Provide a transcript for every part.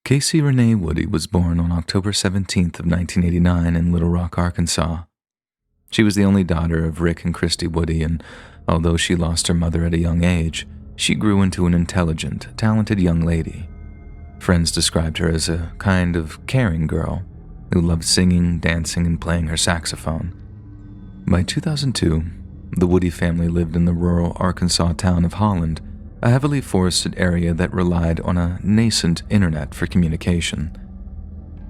Kacie Renee Woody was born on October 17th of 1989 in Little Rock, Arkansas. She was the only daughter of Rick and Christy Woody, and although she lost her mother at a young age, she grew into an intelligent, talented young lady. Friends described her as a kind of caring girl who loved singing, dancing, and playing her saxophone. By 2002, the Woody family lived in the rural Arkansas town of Holland, a heavily forested area that relied on a nascent internet for communication.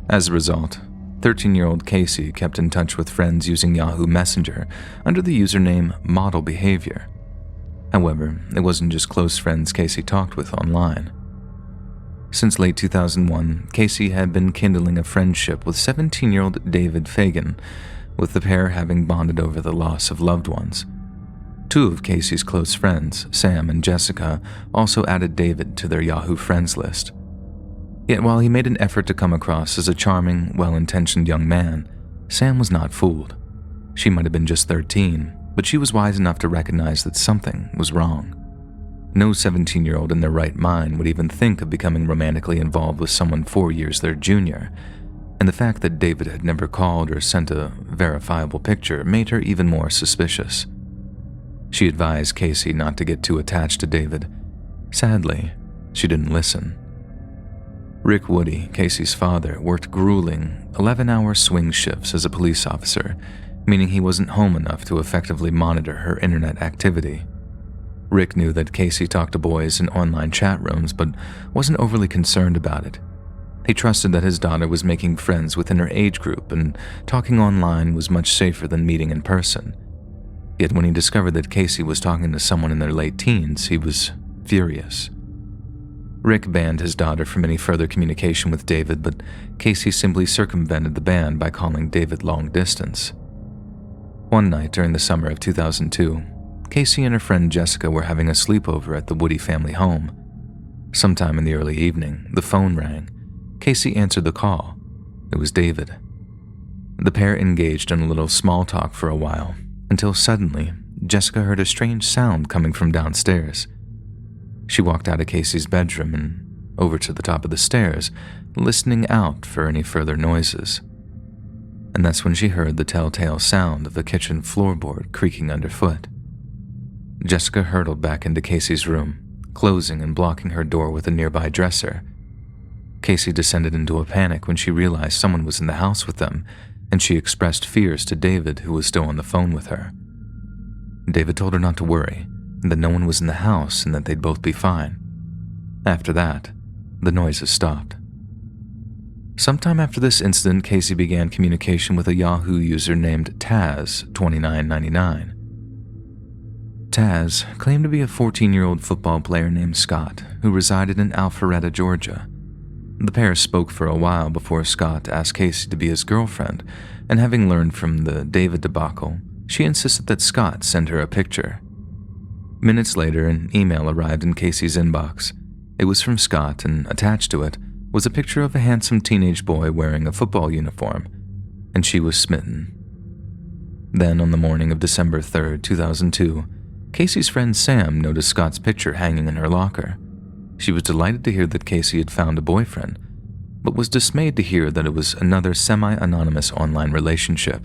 As a result, 13-year-old Kacie kept in touch with friends using Yahoo Messenger under the username Model Behavior. However, it wasn't just close friends Kacie talked with online. Since late 2001, Kacie had been kindling a friendship with 17-year-old David Fagan, with the pair having bonded over the loss of loved ones. Two of Kacie's close friends, Sam and Jessica, also added David to their Yahoo friends list. Yet while he made an effort to come across as a charming, well-intentioned young man, Sam was not fooled. She might have been just 13, but she was wise enough to recognize that something was wrong. No 17-year-old in their right mind would even think of becoming romantically involved with someone 4 years their junior, and the fact that David had never called or sent a verifiable picture made her even more suspicious. She advised Kacie not to get too attached to David. Sadly, she didn't listen. Rick Woody, Kacie's father, worked grueling 11-hour swing shifts as a police officer, meaning he wasn't home enough to effectively monitor her internet activity. Rick knew that Kacie talked to boys in online chat rooms, but wasn't overly concerned about it. He trusted that his daughter was making friends within her age group, and talking online was much safer than meeting in person. Yet when he discovered that Kacie was talking to someone in their late teens, he was furious. Rick banned his daughter from any further communication with David, but Kacie simply circumvented the ban by calling David long distance. One night during the summer of 2002, Kacie and her friend Jessica were having a sleepover at the Woody family home. Sometime in the early evening, the phone rang. Kacie answered the call. It was David. The pair engaged in a little small talk for a while, until suddenly, Jessica heard a strange sound coming from downstairs. She walked out of Kacie's bedroom and over to the top of the stairs, listening out for any further noises. And that's when she heard the telltale sound of the kitchen floorboard creaking underfoot. Jessica hurtled back into Kacie's room, closing and blocking her door with a nearby dresser. Kacie descended into a panic when she realized someone was in the house with them, and she expressed fears to David, who was still on the phone with her. David told her not to worry, that no one was in the house and that they'd both be fine. After that, the noises stopped. Sometime after this incident, Kacie began communication with a Yahoo user named Taz2999. Taz claimed to be a 14-year-old football player named Scott who resided in Alpharetta, Georgia. The pair spoke for a while before Scott asked Kacie to be his girlfriend, and having learned from the David debacle, she insisted that Scott send her a picture. Minutes later, an email arrived in Kacie's inbox. It was from Scott, and attached to it was a picture of a handsome teenage boy wearing a football uniform, and she was smitten. Then, on the morning of December 3rd, 2002, Kacie's friend Sam noticed Scott's picture hanging in her locker. She was delighted to hear that Kacie had found a boyfriend, but was dismayed to hear that it was another semi-anonymous online relationship.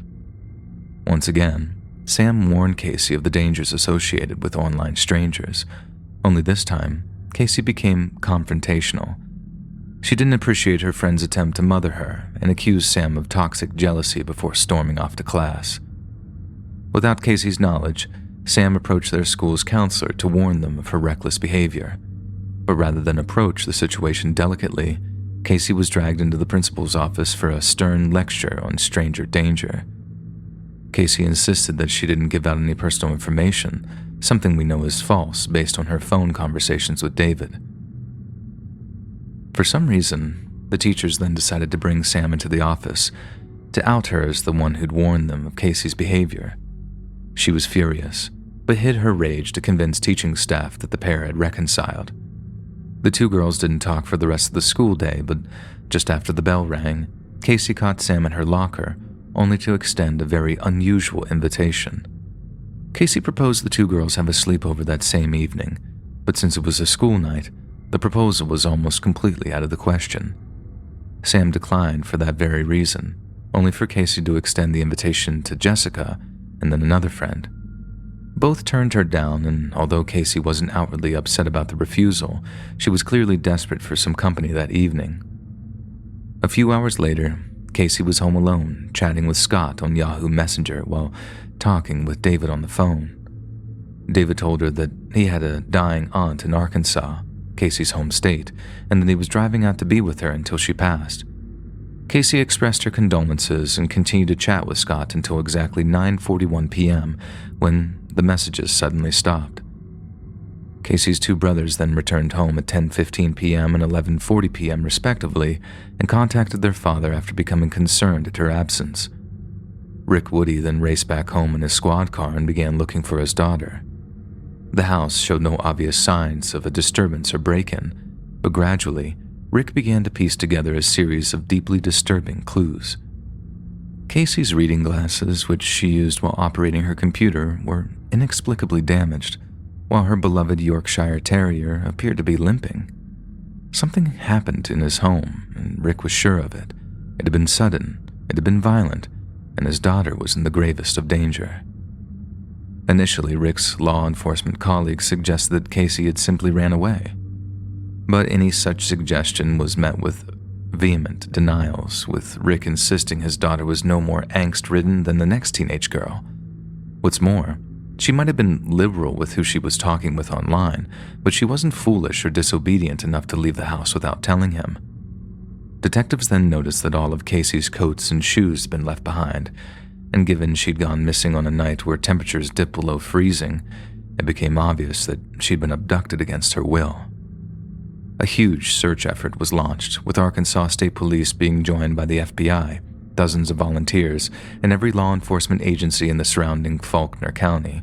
Once again, Sam warned Kacie of the dangers associated with online strangers, only this time, Kacie became confrontational. She didn't appreciate her friend's attempt to mother her and accused Sam of toxic jealousy before storming off to class. Without Kacie's knowledge, Sam approached their school's counselor to warn them of her reckless behavior. But rather than approach the situation delicately, Kacie was dragged into the principal's office for a stern lecture on stranger danger. Kacie insisted that she didn't give out any personal information, something we know is false based on her phone conversations with David. For some reason, the teachers then decided to bring Sam into the office to out her as the one who'd warned them of Kacie's behavior. She was furious, but hid her rage to convince teaching staff that the pair had reconciled. The two girls didn't talk for the rest of the school day, but just after the bell rang, Kacie caught Sam in her locker, only to extend a very unusual invitation. Kacie proposed the two girls have a sleepover that same evening, but since it was a school night, the proposal was almost completely out of the question. Sam declined for that very reason, only for Kacie to extend the invitation to Jessica and then another friend. Both turned her down, and although Kacie wasn't outwardly upset about the refusal, she was clearly desperate for some company that evening. A few hours later, Kacie was home alone, chatting with Scott on Yahoo Messenger while talking with David on the phone. David told her that he had a dying aunt in Arkansas, Kacie's home state, and that he was driving out to be with her until she passed. Kacie expressed her condolences and continued to chat with Scott until exactly 9:41 p.m. when the messages suddenly stopped. Kacie's two brothers then returned home at 10:15 p.m. and 11:40 p.m. respectively and contacted their father after becoming concerned at her absence. Rick Woody then raced back home in his squad car and began looking for his daughter. The house showed no obvious signs of a disturbance or break-in, but gradually, Rick began to piece together a series of deeply disturbing clues. Kacie's reading glasses, which she used while operating her computer, were inexplicably damaged, while her beloved Yorkshire Terrier appeared to be limping. Something happened in his home, and Rick was sure of it. It had been sudden, it had been violent, and his daughter was in the gravest of danger. Initially, Rick's law enforcement colleagues suggested that Kacie had simply ran away. But any such suggestion was met with vehement denials, with Rick insisting his daughter was no more angst-ridden than the next teenage girl. What's more, she might have been liberal with who she was talking with online, but she wasn't foolish or disobedient enough to leave the house without telling him. Detectives then noticed that all of Kacie's coats and shoes had been left behind, and given she'd gone missing on a night where temperatures dipped below freezing, it became obvious that she'd been abducted against her will. A huge search effort was launched, with Arkansas State Police being joined by the FBI, dozens of volunteers, and every law enforcement agency in the surrounding Faulkner County.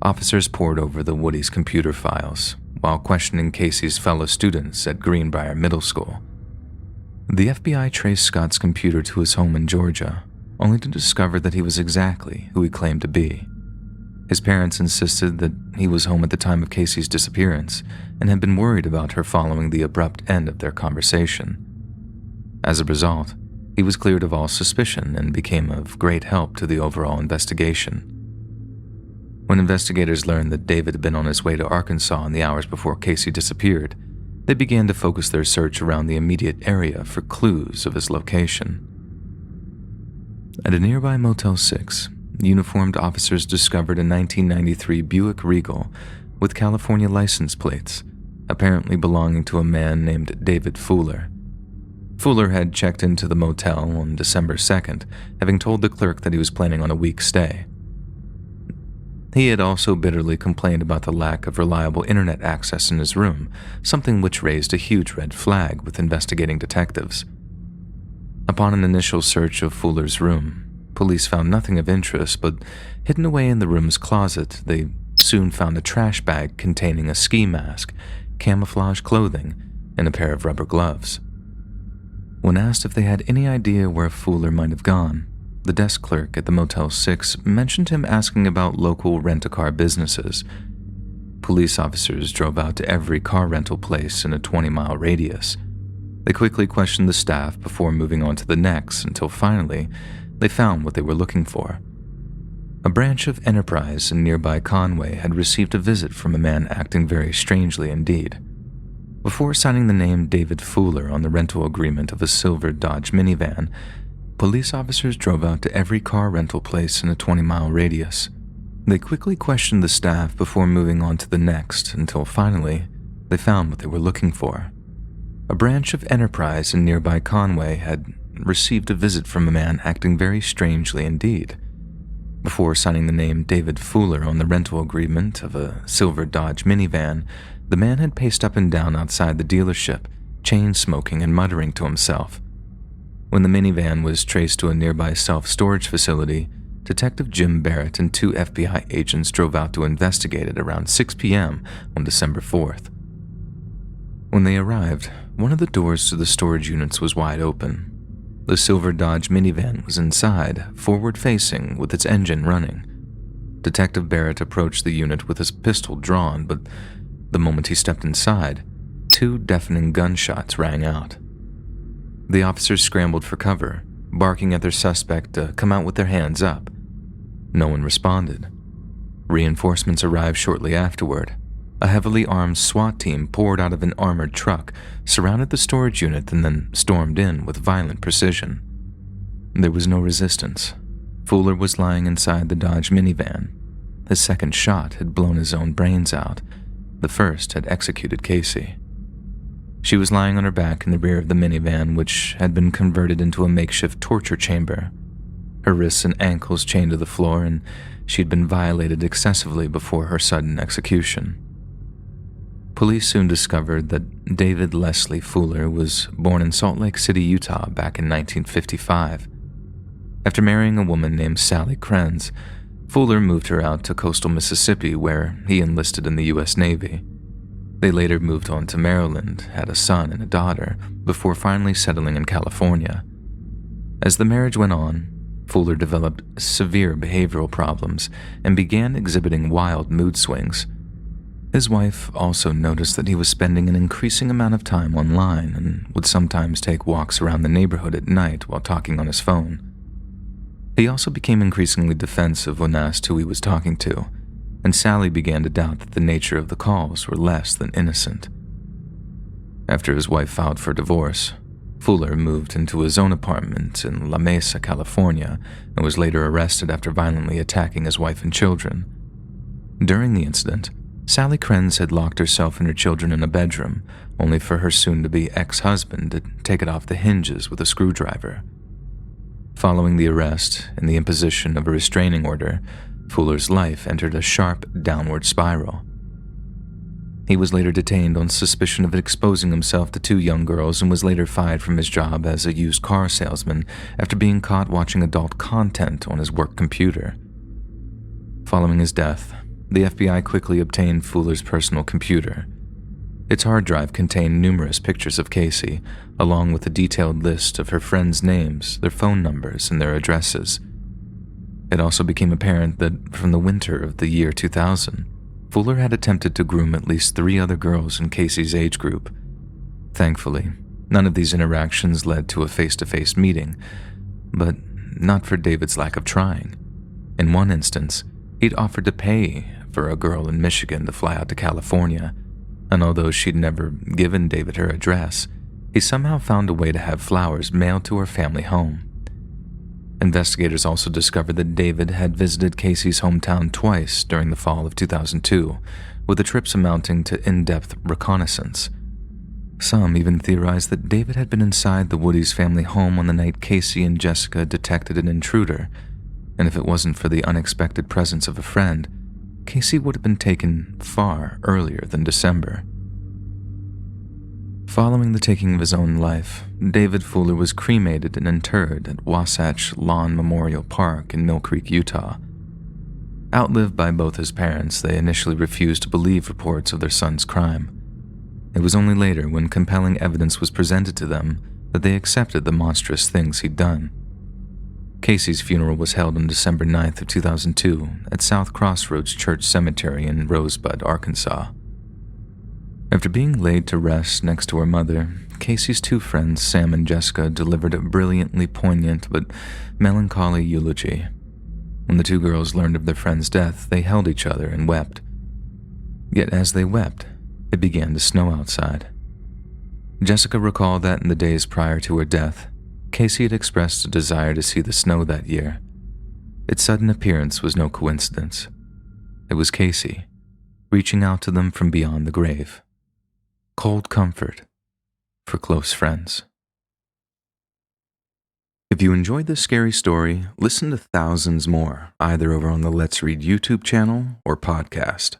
Officers pored over the Woody's computer files, while questioning Kacie's fellow students at Greenbrier Middle School. The FBI traced Scott's computer to his home in Georgia, only to discover that he was exactly who he claimed to be. His parents insisted that he was home at the time of Kacie's disappearance and had been worried about her following the abrupt end of their conversation. As a result, he was cleared of all suspicion and became of great help to the overall investigation. When investigators learned that David had been on his way to Arkansas in the hours before Kacie disappeared, they began to focus their search around the immediate area for clues of his location. At a nearby Motel 6, uniformed officers discovered a 1993 Buick Regal with California license plates, apparently belonging to a man named David Fuller. Fuller had checked into the motel on December 2nd, having told the clerk that he was planning on a week's stay. He had also bitterly complained about the lack of reliable internet access in his room, something which raised a huge red flag with investigating detectives. Upon an initial search of Fuller's room, police found nothing of interest, but hidden away in the room's closet, they soon found a trash bag containing a ski mask, camouflage clothing, and a pair of rubber gloves. When asked if they had any idea where Fuller might have gone, the desk clerk at the Motel 6 mentioned him asking about local rent-a-car businesses. Police officers drove out to every car rental place in a 20-mile radius. They quickly questioned the staff before moving on to the next until finally they found what they were looking for. A branch of Enterprise in nearby Conway had received a visit from a man acting very strangely indeed. Before signing the name David Fuller on the rental agreement of a silver Dodge minivan, police officers drove out to every car rental place in a 20-mile radius. They quickly questioned the staff before moving on to the next until finally they found what they were looking for. A branch of Enterprise in nearby Conway had received a visit from a man acting very strangely indeed. Before signing the name David Fuller on the rental agreement of a silver Dodge minivan, the man had paced up and down outside the dealership, chain-smoking and muttering to himself. When the minivan was traced to a nearby self-storage facility, Detective Jim Barrett and 2 FBI agents drove out to investigate it around 6 p.m. on December 4th. When they arrived, one of the doors to the storage units was wide open. The silver Dodge minivan was inside, forward-facing, with its engine running. Detective Barrett approached the unit with his pistol drawn, but the moment he stepped inside, 2 deafening gunshots rang out. The officers scrambled for cover, barking at their suspect to come out with their hands up. No one responded. Reinforcements arrived shortly afterward. A heavily armed SWAT team poured out of an armored truck, surrounded the storage unit, and then stormed in with violent precision. There was no resistance. Fuller was lying inside the Dodge minivan. His second shot had blown his own brains out. The first had executed Kacie. She was lying on her back in the rear of the minivan, which had been converted into a makeshift torture chamber. Her wrists and ankles chained to the floor, and she had been violated excessively before her sudden execution. Police soon discovered that David Leslie Fuller was born in Salt Lake City, Utah back in 1955. After marrying a woman named Sally Krenz, Fuller moved her out to coastal Mississippi, where he enlisted in the U.S. Navy. They later moved on to Maryland, had a son and a daughter, before finally settling in California. As the marriage went on, Fuller developed severe behavioral problems and began exhibiting wild mood swings. His wife also noticed that he was spending an increasing amount of time online and would sometimes take walks around the neighborhood at night while talking on his phone. He also became increasingly defensive when asked who he was talking to, and Sally began to doubt that the nature of the calls were less than innocent. After his wife filed for divorce, Fuller moved into his own apartment in La Mesa, California, and was later arrested after violently attacking his wife and children. During the incident, Sally Krenz had locked herself and her children in a bedroom, only for her soon-to-be ex-husband to take it off the hinges with a screwdriver. Following the arrest and the imposition of a restraining order, Fuller's life entered a sharp downward spiral. He was later detained on suspicion of exposing himself to 2 young girls and was later fired from his job as a used car salesman after being caught watching adult content on his work computer. Following his death, the FBI quickly obtained Fuller's personal computer. Its hard drive contained numerous pictures of Kacie, along with a detailed list of her friends' names, their phone numbers, and their addresses. It also became apparent that from the winter of the year 2000, Fuller had attempted to groom at least 3 other girls in Kacie's age group. Thankfully, none of these interactions led to a face-to-face meeting, but not for David's lack of trying. In one instance, he'd offered to pay for a girl in Michigan to fly out to California, and although she'd never given David her address, he somehow found a way to have flowers mailed to her family home. Investigators also discovered that David had visited Kacie's hometown twice during the fall of 2002, with the trips amounting to in-depth reconnaissance. Some even theorized that David had been inside the Woody's family home on the night Kacie and Jessica detected an intruder, and if it wasn't for the unexpected presence of a friend, Kacie would have been taken far earlier than December. Following the taking of his own life, David Fuller was cremated and interred at Wasatch Lawn Memorial Park in Mill Creek, Utah. Outlived by both his parents, they initially refused to believe reports of their son's crime. It was only later, when compelling evidence was presented to them, that they accepted the monstrous things he'd done. Kacie's funeral was held on December 9th of 2002 at South Crossroads Church Cemetery in Rosebud, Arkansas. After being laid to rest next to her mother, Kacie's 2 friends, Sam and Jessica, delivered a brilliantly poignant but melancholy eulogy. When the 2 girls learned of their friend's death, they held each other and wept. Yet as they wept, it began to snow outside. Jessica recalled that in the days prior to her death, Kacie had expressed a desire to see the snow that year. Its sudden appearance was no coincidence. It was Kacie, reaching out to them from beyond the grave. Cold comfort for close friends. If you enjoyed this scary story, listen to thousands more, either over on the Let's Read YouTube channel or podcast.